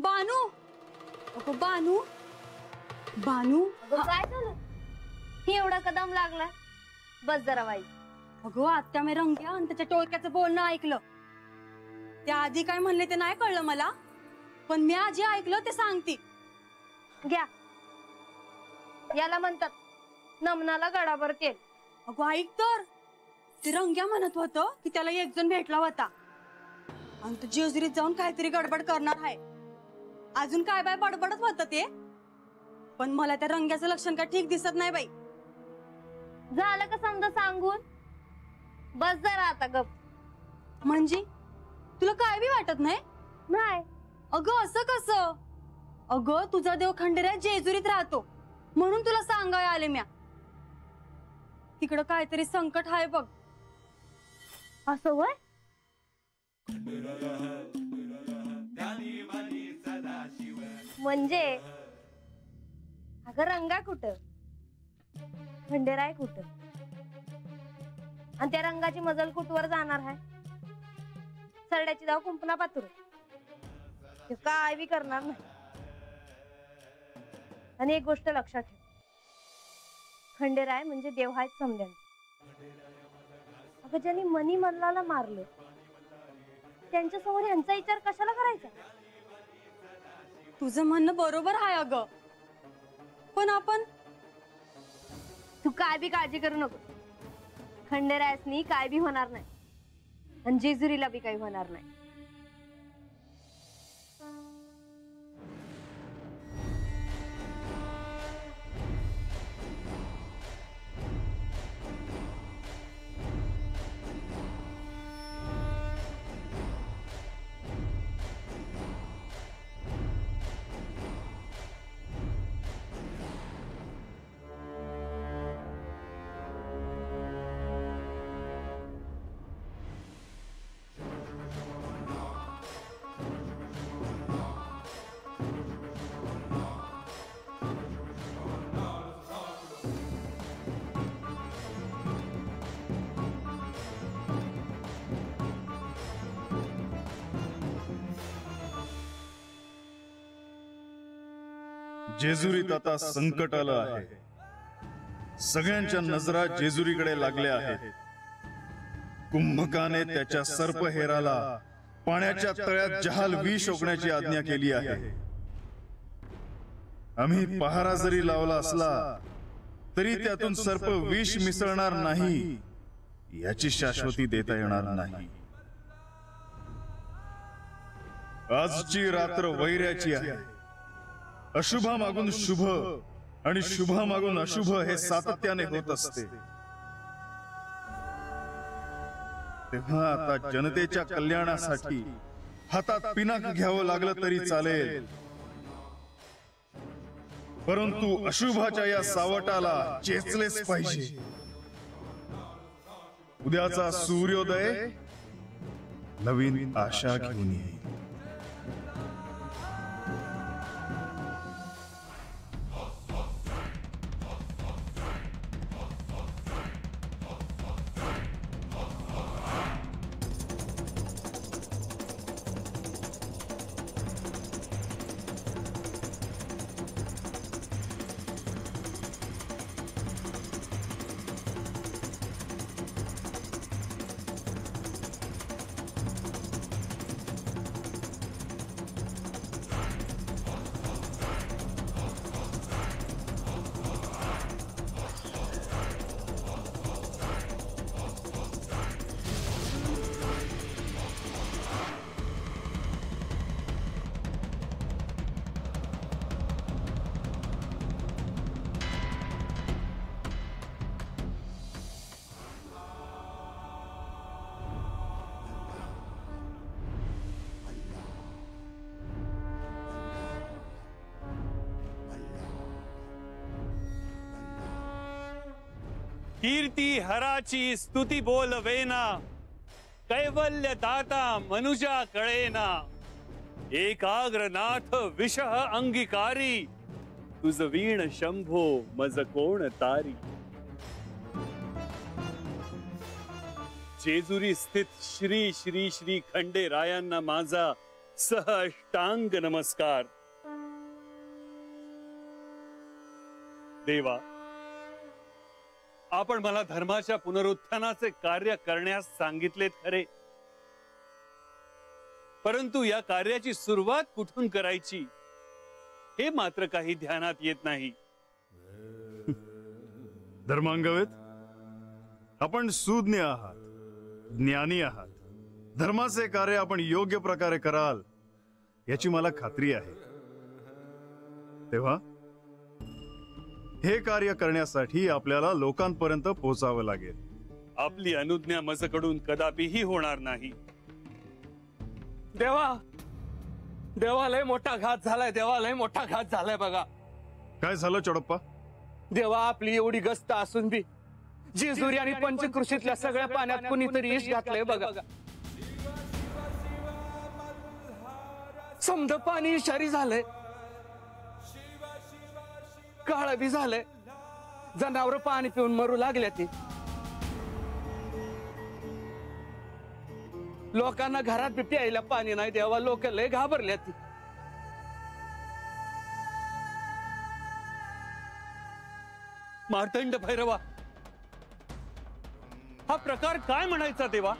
बानू, अगं बानू, बानू, काय झालं? ही एवढा कदम लागला? बस जरा वाई. अगं आत्या मी रंग्या आणि त्याच्या टोळक्याचं बोलणं ऐकलं. त्या आधी काय म्हणले ते नाही कळलं मला, पण मी आजी ऐकलं ते सांगते. घ्या, याला म्हणतात नमनाला गडाभर केल. अगं ऐक तर, ते रंग्या म्हणत होतं की त्याला एक जण भेटला होता आणि तो जेजुरीत जाऊन काहीतरी गडबड करणार आहे. अजून काय बाय बडबडत होतं ते, पण मला त्या रंग्याचं लक्षण काय ठीक दिसत नाही बाई. झालं का समजा सांगून? बस जरा आता गप. म्हणजे तुला काय बी वाटत नाही? नाही. अगं असं कसं? अगं तुझा देव खंडेराय जेजुरीत राहतो म्हणून तुला सांगाय आले म्या. तिकडं काहीतरी संकट आहे बघ. असं होय? म्हणजे अगं रंगा कुठं, खंडेराय कुठं, आणि त्या रंगाची मजल कुठवर जाणार आहे? सरड्याची धाव कुंपणा पातूर काय बी करणार नाही. आणि एक गोष्ट लक्षात ठेव, खंडेराय म्हणजे देव आहेत समद्यांचे. अगं ज्यांनी मनी मल्लाला मारलं त्यांच्या समोर ह्यांचा विचार कशाला करायचा? तुझं म्हणणं बरोबर आहे अगं, पण आपण तू काय बी काळजी करू नको. खंडेरायासनी काय बी होणार नाही आणि जेजुरीला बी काही होणार नाही. जेजुरीत आता संकट आलं आहे. सगळ्यांच्या नजरा जेजुरीकडे लागल्या आहेत. कुंभकाने त्याच्या सर्पहेराला पाण्याच्या तळ्यात जहाल विष ओकण्याची आज्ञा केली आहे. आम्ही पहारा जरी लावला असला तरी त्यातून सर्प विष मिसळणार नाही याची शाश्वती देता येणार नाही. आजची रात्र वैऱ्याची आहे. अशुभा मागून शुभ आणि शुभा मागून अशुभ हे सातत्याने होत असते. तेव्हा आता जनतेच्या कल्याणासाठी हातात पिनाक घ्यावं लागलं तरी चालेल, परंतु अशुभाच्या या सावटाला चेचलेच पाहिजे. उद्याचा सूर्योदय नवीन आशा घेऊन येईल. कीर्ती हराची स्तुती बोलवेना, कैवल्य दाता मनुजा कळेना. एकाग्रनाथ विषह अंगीकारी, तुझ वीण शंभो मज कोण तारी. जेजुरी स्थित श्री श्री श्री खंडेरायांना माझा सहअष्टांग नमस्कार. देवा, आपण मला धर्माच्या पुनरुत्थानाचे कार्य करण्यास सांगितलेत खरे, परंतु या कार्याची सुरुवात कुठून करायची हे मात्र काही ध्यानात येत नाही. धर्मांगवेत, आपण सुज्ञ आहात, ज्ञानी आहात. धर्माचे कार्य आपण योग्य प्रकारे कराल याची मला खात्री आहे. तेव्हा हे कार्य करण्यासाठी आपल्याला लोकांपर्यंत पोहोचावं लागेल. आपली अनुज्ञा मजकडून कदापिही होणार नाही. देवा, देवालय मोठा घात झालाय, देवालय मोठा घात झालाय बघा. काय झालं चोडप्पा? देवा, आपली एवढी गस्त असून बी जेजुरी आणि पंचकृषीतल्या सगळ्या पाण्यात कुणीतरी इश घातलंय बघा. समद पाणी इशारी झालंय, काळ बी झालंय, जनावर पाणी पिऊन मरू लागल्या. ती लोकांना घरात बी प्यायला पाणी नाही. देवा, लोक लय घाबरल्या. ती मार्तंड भैरवा, हा प्रकार काय म्हणायचा देवा?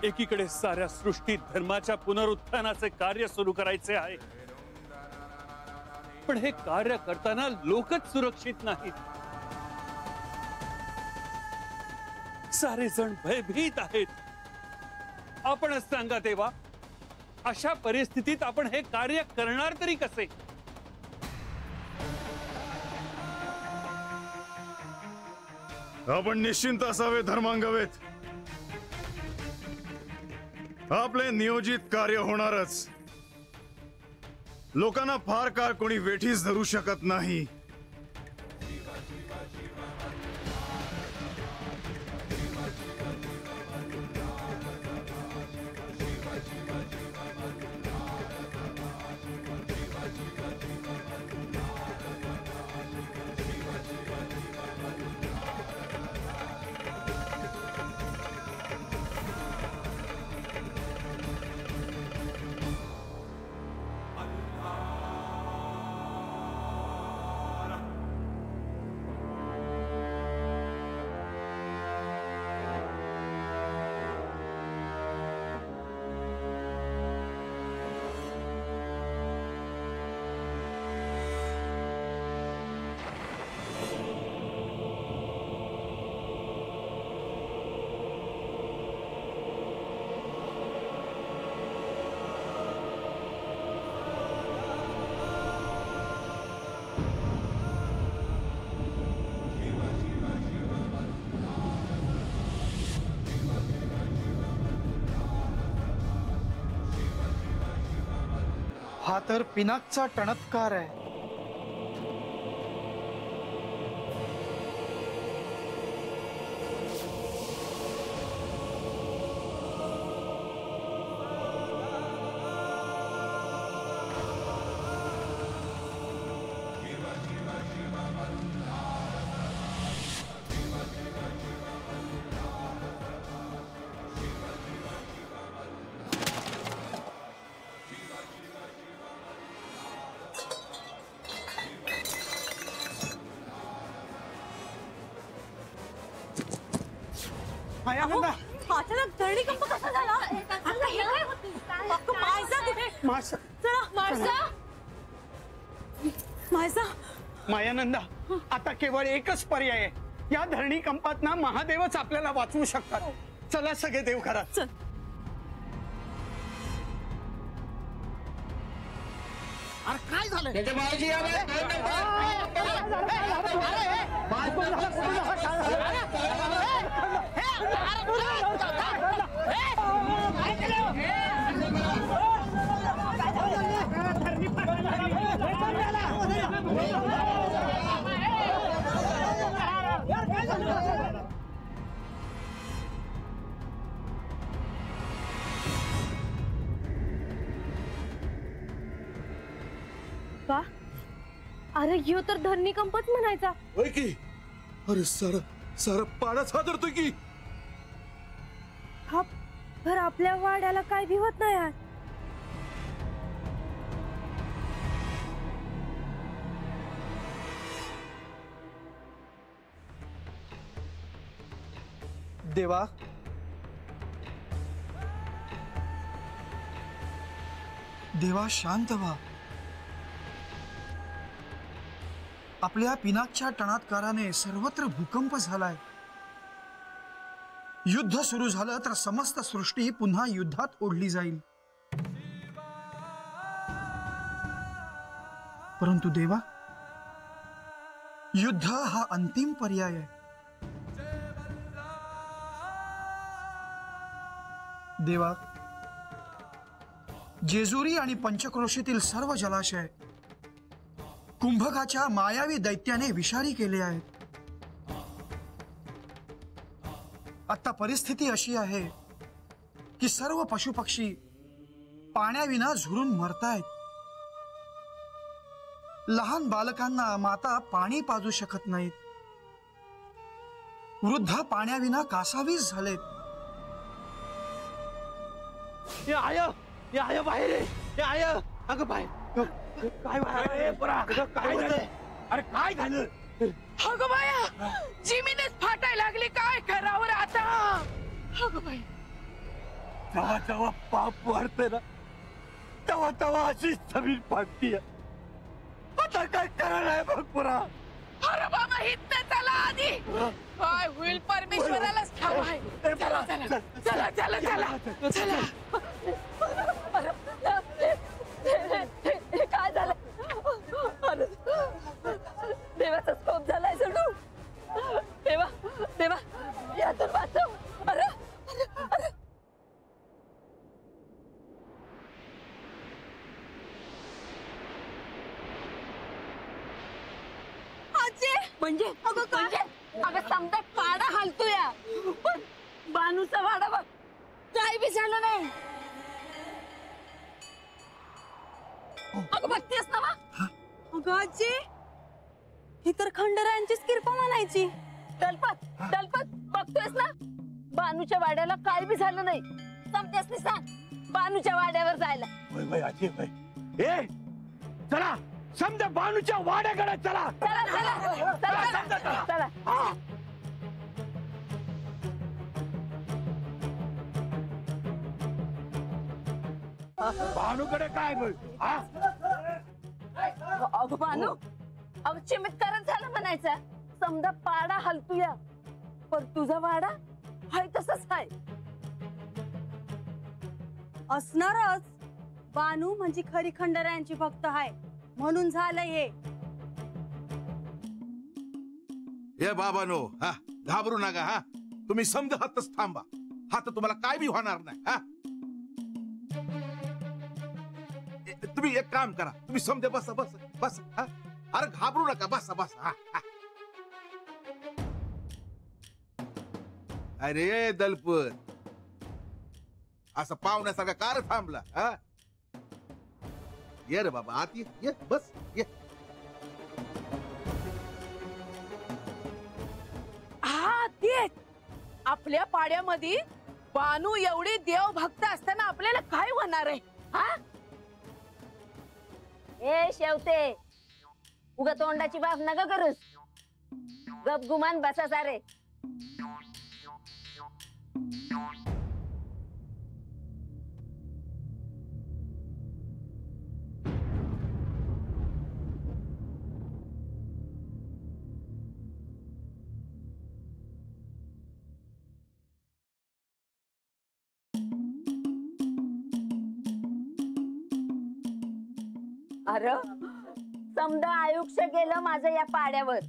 एकीकडे साऱ्या सृष्टीत धर्माच्या पुनरुत्थानाचे कार्य सुरू करायचे आहे, पण हे कार्य करताना लोकच सुरक्षित नाहीत. सारे जण भयभीत आहेत. आपणच सांगा देवा, अशा परिस्थितीत आपण हे कार्य करणार तरी कसे? आपण निश्चिंत असावे धर्मांगवेत. आपले नियोजित कार्य होणारच. लोकांना फार काळ कोणी वेठीस धरू शकत नाही. हा तर पिनाकचा टणत्कार आहे. अहो, अचानक धरणीकंप कसा झाला? अक्क मायसा कुठे? चला मायसा. मायानंदा, आता केवळ एकच पर्याय आहे. या धरणी कंपात ना महादेवच आपल्याला वाचवू शकतात. चला सगळे देवघरात. चल. अरे काय झालं? का? अरे ह्यो तर धरणीकंपच म्हणायचा. होय की? अरे सारा सारा पाण्याच हादरतोय की. हा पर आपल्या वाड्याला काय भी होत नाही आज. देवा, देवा शांत व्हा. आपल्या पिनाकच्या टणात्काराने सर्वत्र भूकंप झालाय. युद्ध सुरू झालं तर समस्त सृष्टी पुन्हा युद्धात ओढली जाईल. परंतु देवा, युद्ध हा अंतिम पर्याय आहे. देवा, जेजुरी आणि पंचक्रोशीतील सर्व जलाशय कुंभकाच्या मायावी दैत्याने विषारी केले आहेत. आता परिस्थिती अशी आहे की सर्व पशुपक्षी पाण्याविना झुरून मरतायत. लहान बालकांना माता पाणी पाजू शकत नाहीत. वृद्ध पाण्याविना कासावीस झालेत. आय बाहेर आय. अगं बाहेर काय काय झालं? अरे काय झालं? अगं बाया, जिमीनेच फाटायला लागली. काय करावं आता? अगं बाई, तेव्हा तेव्हा पाप वाढते ना, तेव्हा तेव्हा अशीच जमीन फाटतीये. आता काय करायला आहे बघ पुरा. अरे बाबा, इथं चला आधी. काय होईल परमेश्वरालाच ठाऊक आहे. चला चला चला चला चला चला. काय झालं? अरे, देवाचा स्कोप झालाय जणू. देवा, देवा, यातून वाचव. अरे, अरे. म्हणजे अगं समजा पाडा हालतोय, पण बानूचा वाडा बघ, काय बी झालं नाही. अगं बघतेस ना. अगं आजी, ही तर खंडरायांचीच किरपा म्हणायची. दलपत दलपत बघतोयस ना, बानूच्या वाड्याला काय बी झालं नाही. समजेस नाही, सांग बानूच्या वाड्यावर जायला. ए चला, समजा बानूच्या वाड्याकडे चला. चला चला चला चला. बानूकडे काय बोल? अगं बानू, अगं चमत्कारच झालं म्हणायचं. समजा पाडा हलतूया, पण तुझा वाडा हाय तसंच हाय. असणारच. बानू म्हणजे खरी खंडरायांची भक्त आहे म्हणून झालंय हे. हे बाबानो, हा घाबरू नका. हा तुम्ही समजतच थांबा. हा तर तुम्हाला काय बी होणार नाही. हा तुम्ही एक काम करा, तुम्ही समजा बसा बसा बसा. हा अरे घाबरू नका, बसा बसा. हा हा. अरे दलपत, असं पाहुण्यासारखा कार थांबला? हा ये रे बाबा, आत ये बस ये. हा तेच, आपल्या पाड्यामध्ये बानू एवढी देव भक्त असताना आपल्याला काय होणार आहे? हा, ए शेवते, उगा तोंडाची बाब नका करूस. गप गुमान बसा सारे. अरे समजा आयुष्य गेलं माझं या पाड्यावर,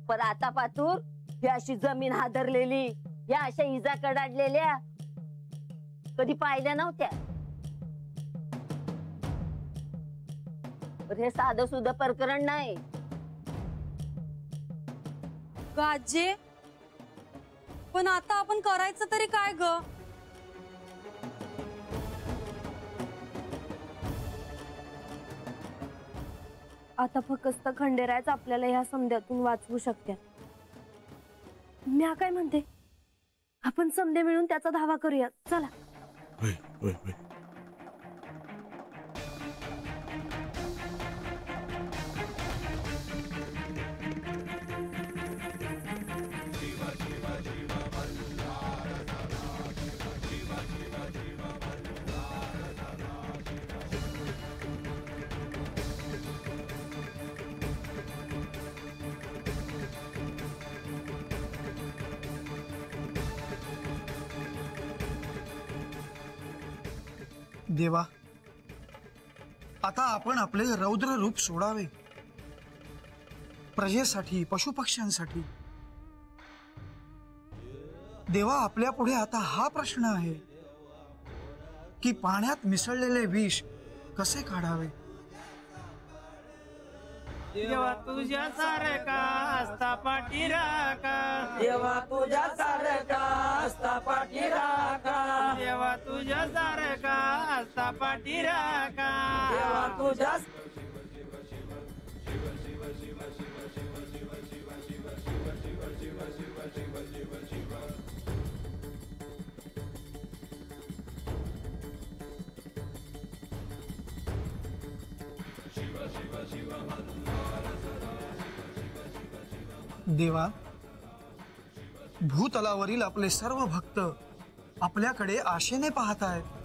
पण आता पातूर ही अशी जमीन हादरलेली, या अशा इजा कडाडलेल्या कधी पाहिल्या नव्हत्या. हे साधं सुद्धा प्रकरण नाही. गाजे, पण आता आपण करायचं तरी काय ग? आता फक्त खंडेरायच आपल्याला ह्या समध्यातून वाचवू शकतात. मी काय म्हणते, आपण समधे मिळून त्याचा धावा करूया. चला. होय, होय, होय. देवा, आता आपण आपले रौद्र रूप सोडावे. प्रजेसाठी, पशुपक्ष्यांसाठी. देवा, आपल्या पुढे आता हा प्रश्न आहे की पाण्यात मिसळलेले विष कसे काढावे. देवा तुझ्या सारखा असता पाठीराखा, देवा तुझ्या सारखा असता पाठीराखा, देवा तुझ्या सारखा असता पाठीराखा, देवा तुझ्या देवा, भूतलावरील आपले सर्व भक्त आपल्याकडे आशेने पाहत आहेत.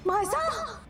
माझा